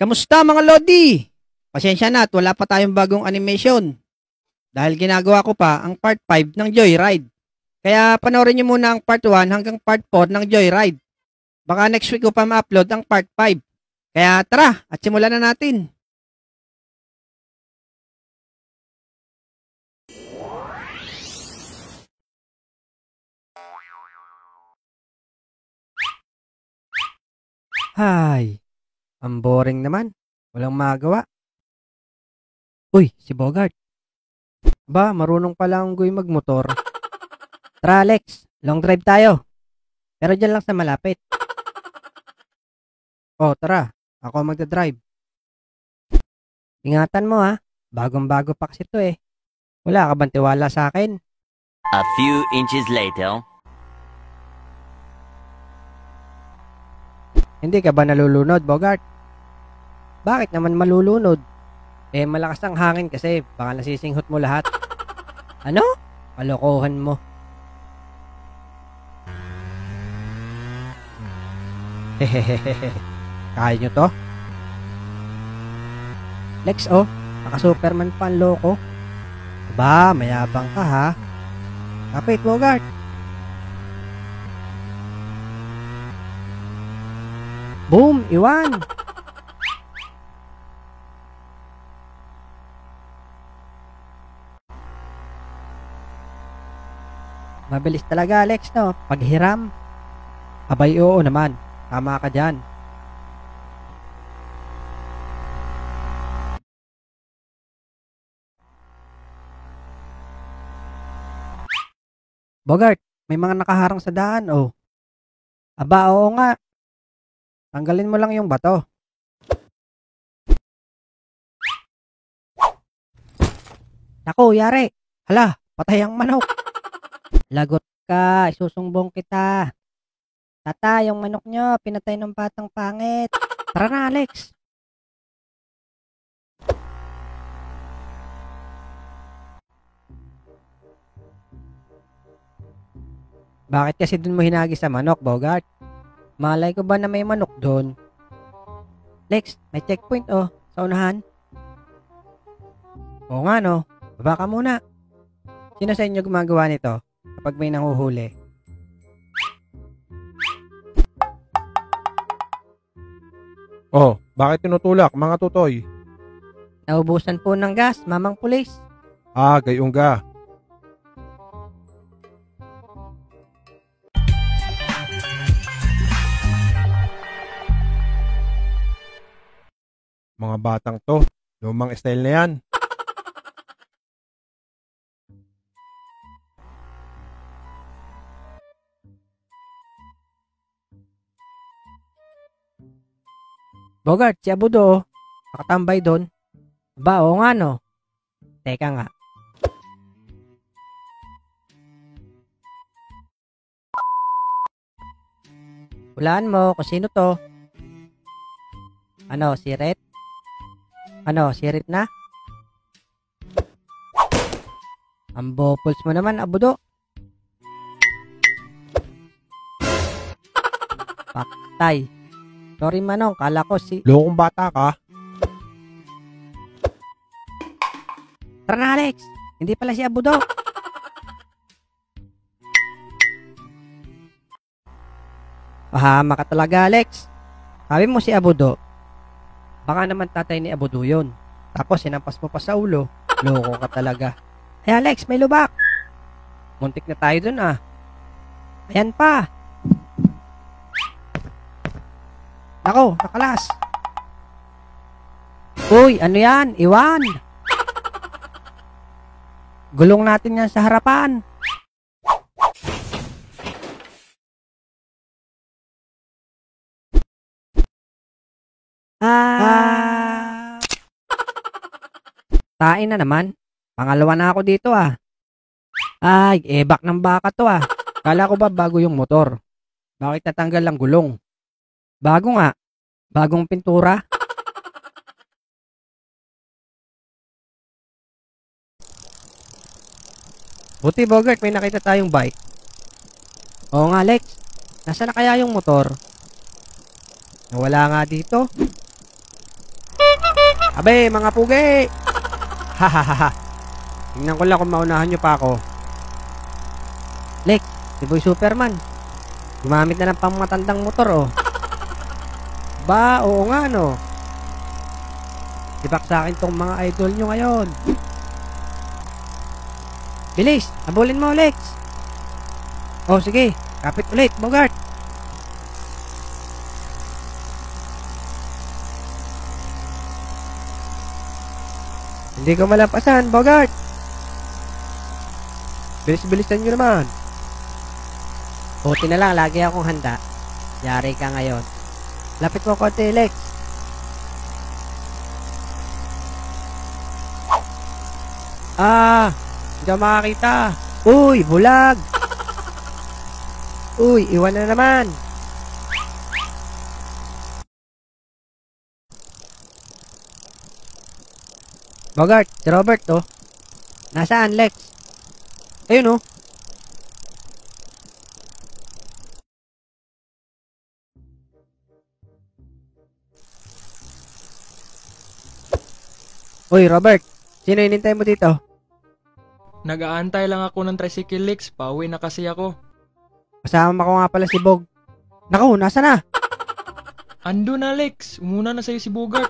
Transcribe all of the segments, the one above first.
Kamusta mga Lodi? Pasensya na at wala pa tayong bagong animation. Dahil ginagawa ko pa ang part 5 ng Joyride. Kaya panoorin nyo muna ang part 1 hanggang part 4 ng Joyride. Baka next week ko pa ma-upload ang part 5. Kaya tara at simulan na natin. Hay, ang boring naman. Walang magawa. Uy, si Bogart. Ba, marunong pala ang guy magmotor. Tara Alex, long drive tayo. Pero dyan lang sa malapit. Oh, tara. Ako ang magdadrive. Ingatan mo ha. Bagong-bago pa kasi ito eh. Wala ka bang tiwala sa akin? A few inches later. Hindi ka ba nalulunod, Bogart? Bakit naman malulunod? Eh, malakas ang hangin kasi baka nasisinghot mo lahat. Ano? Kalokohan mo. Hehehehe. Kaya nyo to? Lex, oh. Naka-Superman pa ang loko. Aba, mayabang ka ha. Kapit, Bogart. Boom! Iwan! Mabilis talaga, Alex, no? Paghiram. Abay, oo naman. Tama ka dyan. Bogart, may mga nakaharang sa daan, oh. Aba, oo nga. Tanggalin mo lang yung bato. Naku, yari. Hala, patay ang manok. Lagot ka, isusumbong kita. Tata, yung manok nyo, pinatay ng batang pangit. Tara na, Alex. Bakit kasi dun mo hinagi sa manok, Bogart? Malay ko ba na may manok doon? Lex, may checkpoint oh, sa unahan. Oo nga no, baba ka muna. Sino sa inyo gumagawa nito kapag may nanguhuli? Oh, bakit tinutulak mga tutoy? Naubusan po ng gas, mamang pulis. Ah, gayong ga. Mga batang to, lumang style na yan. Bogart, si Abudo oh. Nakatambay doon. Ba, oo nga no. Teka nga. Hulaan mo kung sino to. Ano, si Red? Ano, si Red na? Ang bopuls mo naman, Abudo. Paktay. Sorry manong, kala ko si... Lokong bata ka. Tara na, Alex. Hindi pala si Abudo. Pahama ka talaga, Alex. Sabi mo si Abudo. Baka naman tatay ni Abudo yun. Tapos sinampas mo pa sa ulo. Loko ka talaga. Ay, Alex, may lubak. Muntik na tayo dun ah. Ayan pa. Ako, nakalas. Uy, ano yan? Iwan. Gulong natin yan sa harapan. Tain na naman. Pangalawa na ako dito ah. Ay, ebak ng baka to ah. Kala ko ba bago yung motor? Bakit natanggal ang gulong? Bago nga. Bagong pintura. Buti Bogart, may nakita tayong bike. Oo nga Lex. Nasaan na kaya yung motor? Nawala nga dito. Abe, mga pugi! Hahaha. Tingnan ko lang kung maunahan nyo pa ako. Lex, si Boy Superman. Gumamit na ng pangmatandang motor, oh. Ba, oo nga, no? Sibak sa akin tong mga idol nyo ngayon. Bilis, habulin mo, Lex. Oh, sige. Kapit ulit, Bogart. Hindi ko malampasan, Bogart. Bilis-bilisan nyo naman. Buti na lang, lagi akong handa. Yari ka ngayon. Lapit mo konti, Lex. Hindi ako makakita. Uy, bulag. Uy, iwan na naman. Bogart, si Robert, oh. Nasaan, Lex? Ayun, oh. Uy, Robert. Sino inintay mo dito? Nag-aantay lang ako ng tricycle, Lex. Pauwi na kasi ako. Kasama ko nga pala si Bog. Naku, nasa na? Ando na, Lex. Umuna na sa'yo si Bogart.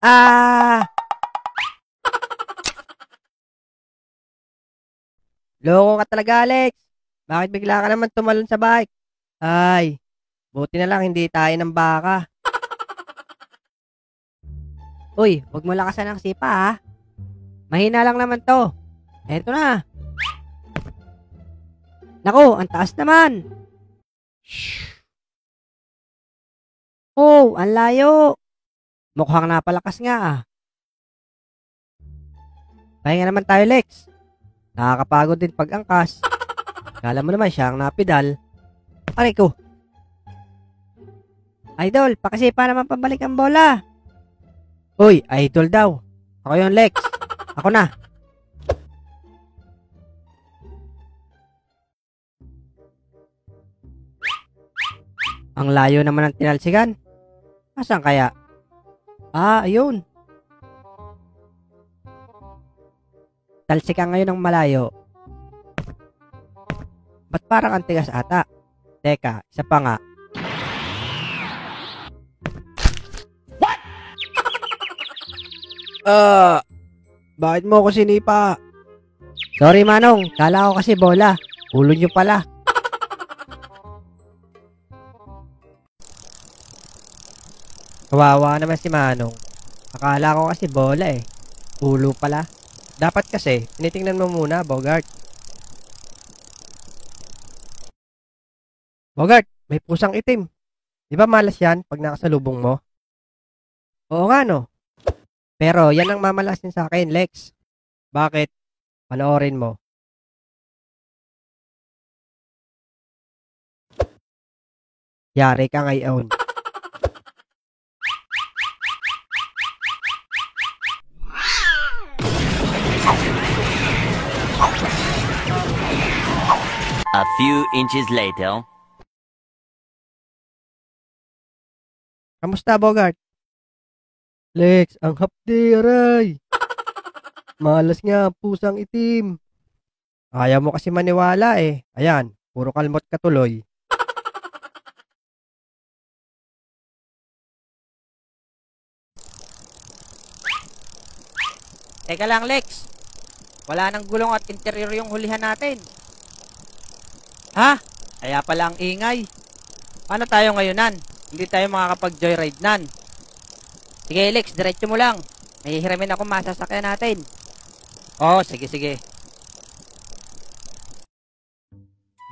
Ah! Loko ka talaga, Alex. Bakit bigla ka naman tumalon sa bike? Ay, buti na lang hindi tayo ng baka. Uy, huwag mo lakasan ng sipa, ha? Mahina lang naman to. Eto na. Naku, ang taas naman. Oh, ang layo. Mukhang napalakas nga, ah. Pahinga naman tayo, Lex. Nakakapagod din pag-angkas. Kala mo naman siya ang napidal. Aray ko. Idol, pakisipa naman pabalik ang bola. Uy, idol daw. Ako yun, Lex. Ako na. Ang layo naman ng tinalsikan. Asan kaya? Ah, ayun. Talsikan ngayon ng malayo. Ba't parang ang tigas ata? Teka, isa pa nga. Bakit mo ako sinipa? Sorry, Manong. Kala ko kasi bola. Ulo nyo pala. Kawawa naman si Manong. Akala ko kasi bola eh. Ulo pala. Dapat kasi, tinitingnan mo muna, Bogart. Bogart, may pusang itim. Di ba malas yan pag nakasalubong mo? Oo nga, no? Pero yan ang mamalasin sa akin, Lex. Bakit? Panoorin mo. Yari ka ngayon. A few inches later. Kamusta, Bogart? Lex, ang hapdi, aray. Malas nga, pusang itim. Ayaw mo kasi maniwala eh. Ayan, puro kalmot ka tuloy. Teka lang, Lex. Wala nang gulong at interior yung hulihan natin. Ha? Kaya pala ang ingay. Paano tayo ngayonan? Hindi tayo makakapag-joyride nan. Sige, Lex, diretso mo lang. Mahihiramin ako masasakyan natin. Oo, sige.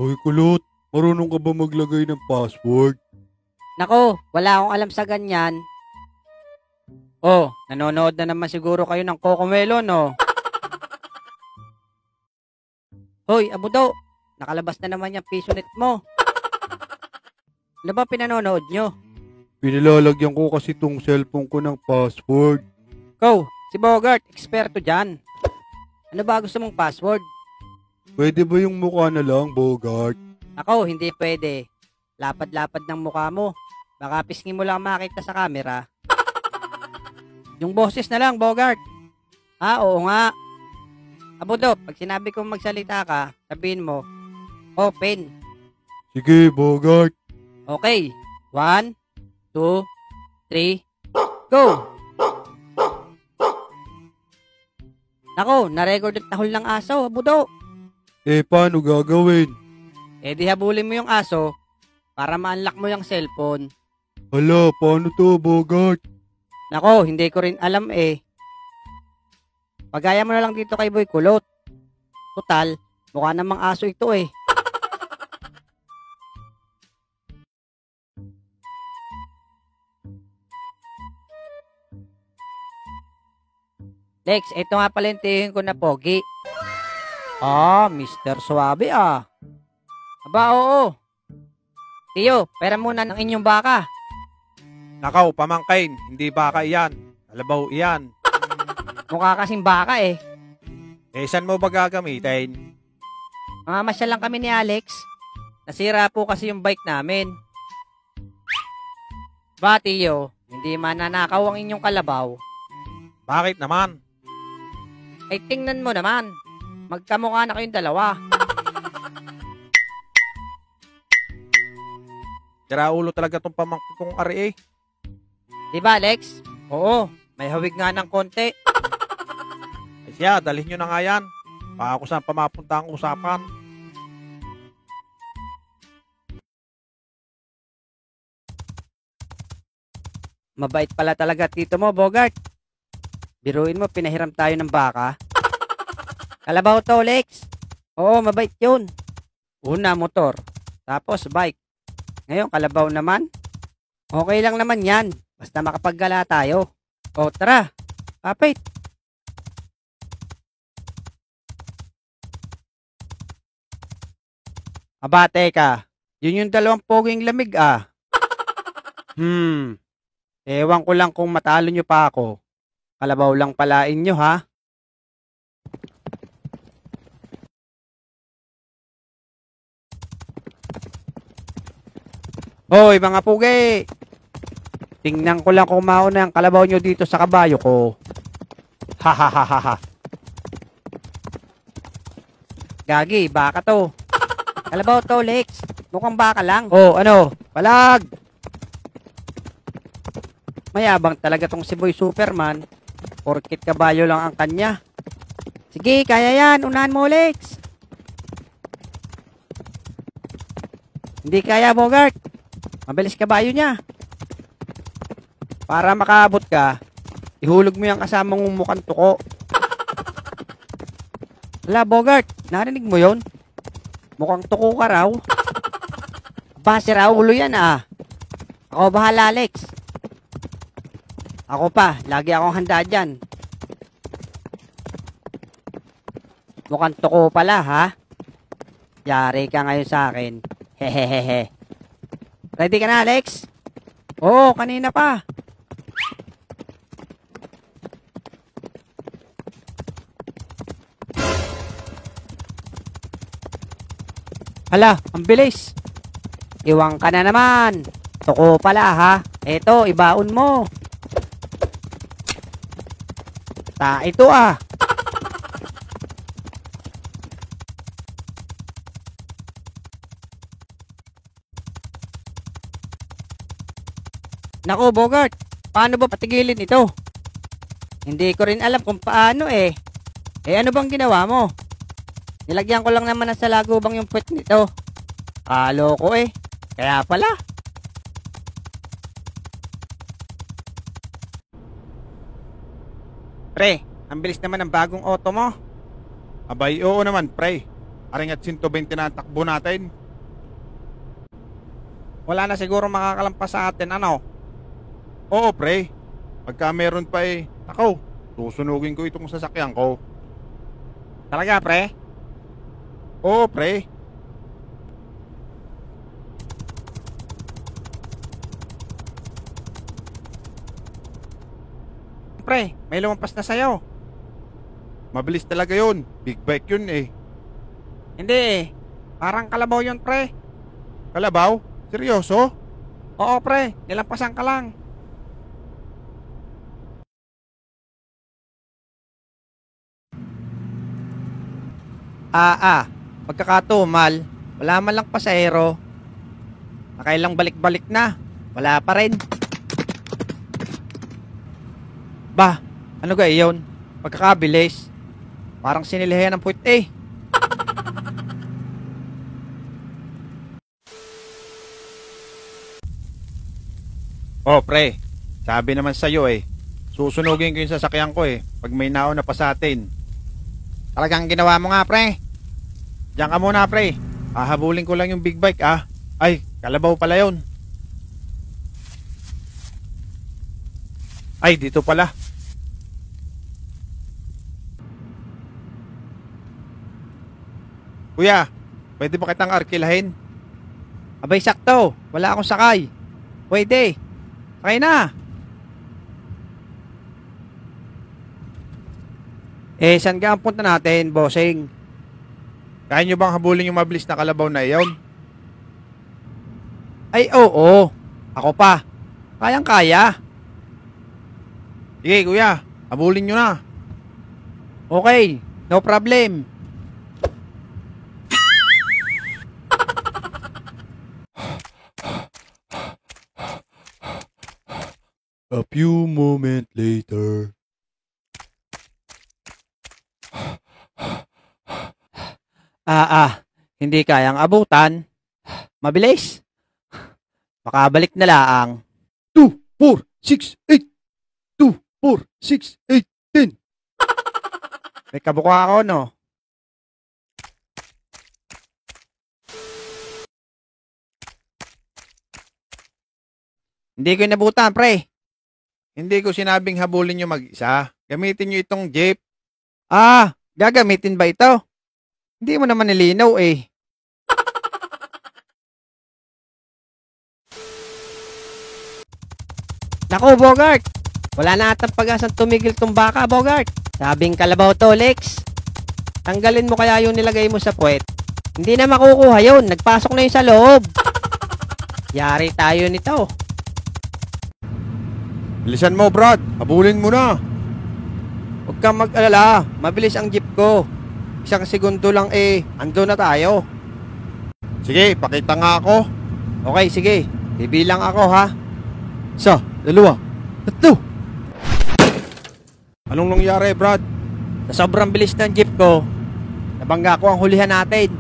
Boy kulot, marunong ka ba maglagay ng password? Nako, wala akong alam sa ganyan. Oh, nanonood na naman siguro kayo ng Cocomelon, no? Hoy, Abudo, nakalabas na naman yung pisonet mo. Ano ba pinanonood nyo? Pinilalagyan ko kasi tong cellphone ko ng password. Go, si Bogart, eksperto dyan. Ano ba gusto mong password? Pwede ba yung mukha na lang, Bogart? Ako, hindi pwede. Lapad-lapad ng mukha mo. Baka pisngi mo lang makita sa camera. Yung boses na lang, Bogart. Oo nga. Abudo, pag sinabi kong magsalita ka, sabihin mo, open. Sige, Bogart. Okay. 1, 2, 3, go! Nako, na-record at tahol ng aso, Abudo. Paano gagawin? Di habulin mo yung aso para ma-unlock mo yung cellphone. Hala, paano to, Bogart? Nako, hindi ko rin alam Pagaya mo na lang dito kay Boy Kulot. Total, mukha namang aso ito Lex, ito nga pala yung tingin ko na pogi. Mr. Suabe Aba, oo. Tiyo, pera muna ng inyong baka. Nakaw, pamangkain, hindi baka iyan. Kalabaw iyan. Mukha kasing baka Saan mo ba gagamitin? Mamamasya lang kami ni Alex. Nasira po kasi yung bike namin. Ba, Tiyo, hindi mananakaw ang inyong kalabaw. Bakit naman? Ay, tingnan mo naman. Magkamukha na kayong dalawa. Tira ulo talaga tong pamangkin kong ari Diba, Alex? Oo, may hawig nga ng konti. Siya, dalhin nyo na nga yan. Baka kung saan pa mapunta ang usapan. Mabait pala talaga tito mo, Bogart. Biruin mo, pinahiram tayo ng baka. Kalabaw to, Lex. Oo, mabait yun. Una, motor. Tapos, bike. Ngayon, kalabaw naman. Okay lang naman yan. Basta makapaggala tayo. O, tara. Kapit. Aba, teka. Yun yung dalawang poging lamig Ewan ko lang kung matalo nyo pa ako. Kalabaw lang palain nyo, ha? Hoy, mga pugi! Tingnan ko lang kung mauna ang kalabaw nyo dito sa kabayo ko. Ha. Gagi, baka to. Kalabaw to, Lex. Mukhang baka lang. Oh, ano? Palag! Mayabang talaga tong si Boy Superman. Porkit kabayo lang ang kanya. Sige, kaya yan. Unahan mo, Lex. Hindi kaya, Bogart. Mabilis kabayo niya. Para makaabot ka, ihulog mo yung kasama mong mukhang tuko. Wala, Bogart. Narinig mo yon? Mukhang tuko ka raw. Base raw ulo yan Ako bahala, Lex. Ako pa, lagi akong handa dyan. Mukhang tuko pala, ha? Yari ka ngayon sa akin. Hehehehe. Ready ka na, Alex? Oo, kanina pa. Hala, ang bilis. Iwang ka na naman. Tuko pala, ha? Eto, ibaon mo. Ito Nako, Bogart. Paano ba patigilin ito? Hindi ko rin alam kung paano ano bang ginawa mo? Nilagyan ko lang naman ng salagubang yung puwet nito. Kalo ko Kaya pala. Pre, ang bilis naman ng bagong auto mo. Abay, oo naman, pre. Aring at 120 na ang takbo natin. Wala na siguro makakalampas sa atin, ano? Oo, pre. Pagka meron pa ako, susunugin ko itong sasakyan ko. Talaga, pre? Oo, pre. Pre, may lumampas na sa'yo. Mabilis talaga yun. Big bike yun Hindi Parang kalabaw yun, pre. Kalabaw? Seryoso? Oo, pre. Nilampasan ka lang. Pagkakatumal, wala man lang pasahero. Nakailang balik-balik na, wala pa rin. Bah, ano ga iyon? Pagkakabilis, parang sinilihan ng puwit eh. Oh, pre. Sabi naman sa'yo eh. Susunugin ko yung sasakyan ko eh. Pag may nauna pa sa atin. Talagang ginawa mo nga, pre. Diyan ka muna, pre. Hahabulin ko lang yung big bike, ah. Ay, kalabaw pala yun. Ay, dito pala. Kuya, pwede ba kitang arkilahin? Abay sakto, wala akong sakay. Pwede. Sakay na. Saan ka ang punta natin, bossing? Kaya nyo bang habulin yung mabilis na kalabaw na iyon? Ay, oo. Ako pa. Kayang-kaya. Sige, kuya. Habulin nyo na. Okay, no problem. A few moments later. Hindi kayang abutan. Mabilis. Makabalik na laang. 2, 4, 6, 8. 2, 4, 6, 8, 10. May kabuka ako, no? Hindi ko inabutan, pre. Hindi ko sinabing habulin nyo mag-isa. Gamitin nyo itong jeep. Gagamitin ba ito? Hindi mo naman nilinaw eh. Naku, Bogart! Wala na atang pag-asang tumigil tong baka, Bogart. Sabing kalabaw to, Lex. Tanggalin mo kaya yung nilagay mo sa puwet. Hindi na makukuha yun. Nagpasok na yun sa loob. Yari tayo nito. Bilisan mo, Brad. Habulin mo na. Huwag kang mag-alala. Mabilis ang jeep ko. Isang segundo lang ando na tayo. Sige, pakita nga ako. Okay, sige. Bibilang ako, ha? 1, 2, 3. Anong nangyari, Brad? Sa sobrang bilis ng jeep ko, nabangga ko ang hulihan natin.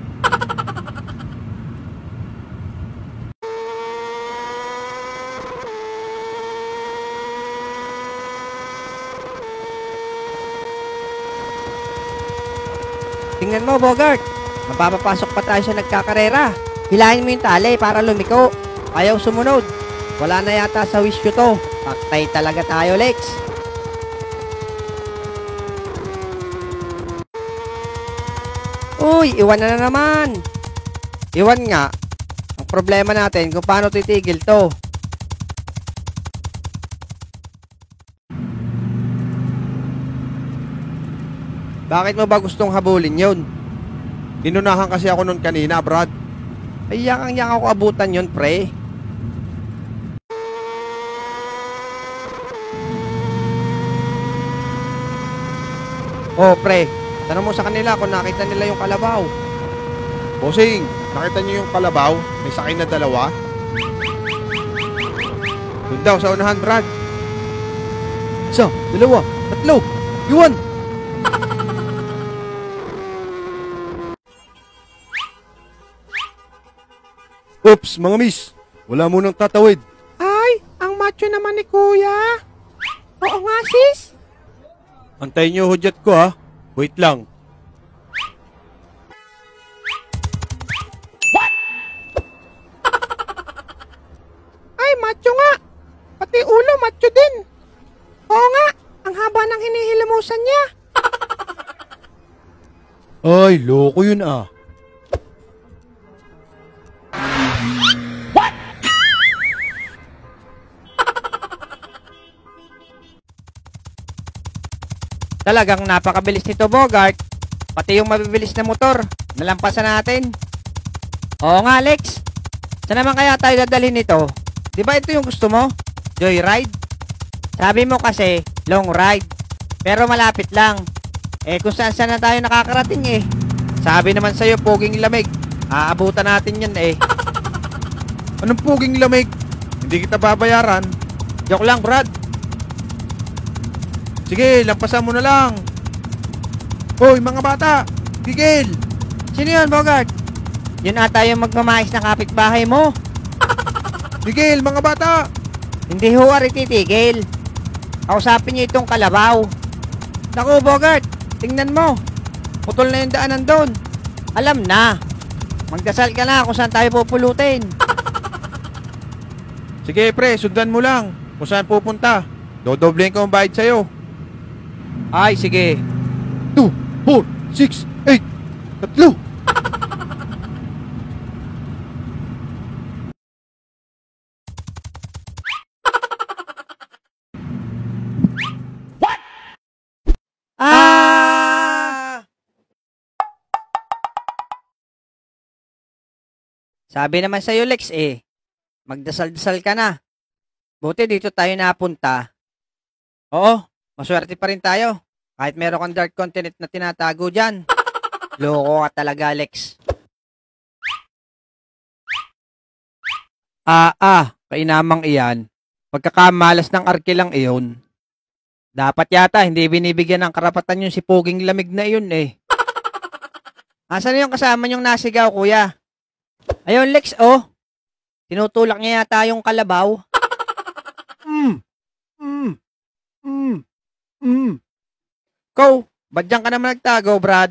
Tingnan mo, Bogart. Mapapapasok pa tayo sa nagkakarera. Hilahin mo yung tali para lumiko. Ayaw sumunod. Wala na yata sa wisyo to. Paktay talaga tayo, Lex. Uy, iwan na naman. Iwan nga. Ang problema natin kung paano titigil to. Bakit mo ba gustong habulin yun? Inunahan kasi ako nun kanina, Brad. Ay, yakang ako abutan yun, pre. Oh, pre. Tanong mo sa kanila kung nakita nila yung kalabaw. Bossing, nakita nyo yung kalabaw? May sakay na dalawa? Doon daw sa unahan, Brad. 1, 2, 3, yun! Oops, mga miss. Wala mo nang tatawid. Ay, ang macho naman ni Kuya. Oo nga, sis. Antayin niyo hudyat ko ha. Wait lang. Ay, macho nga. Pati ulo, macho din. Oo nga, ang haba ng hinihilamusan niya. Ay, loko yun ah. Talagang napakabilis nito, Bogart. Pati yung mabibilis na motor, nalampasan natin. Oo nga, Alex. Saan naman kaya tayo dadalhin nito? Di ba ito yung gusto mo? Joyride? Sabi mo kasi, long ride. Pero malapit lang. Kung saan na tayo nakakarating Sabi naman sa'yo, puging lamig. Aabutan natin yan eh. Anong puging lamig? Hindi kita babayaran. Joke lang, Brad. Sige, lampasan mo na lang. Hoy, mga bata! Tigil! Sino yun, Bogart? Yun ata yung magmamais na kapitbahay mo. Tigil, mga bata! Hindi ho titigil. Kausapin niyo itong kalabaw. Naku, Bogart, tingnan mo. Putol na yung daanan doon. Alam na. Magdasal ka na kung saan tayo pupulutin. Sige, pre, sundan mo lang. Kung saan pupunta. Dodoblein ko ang bayad sa'yo. Ay, sige. 2, 4, 6, 8, 3. Sabi naman sa'yo, Lex, magdasal-dasal ka na. Buti dito tayo napunta. Oo, maswerte pa rin tayo. Kahit meron kang dark continent na tinatago dyan. Loko ka talaga, Lex. Kainamang iyan. Pagkakamalas ng arkilang iyon. Dapat yata hindi binibigyan ng karapatan yung si Puging Lamig na iyon eh. Asan yung kasama niyong nasigaw, kuya? Ayun, Lex, tinutulak niya yata yung kalabaw. Ko, ba't diyan ka naman nagtago, Brad?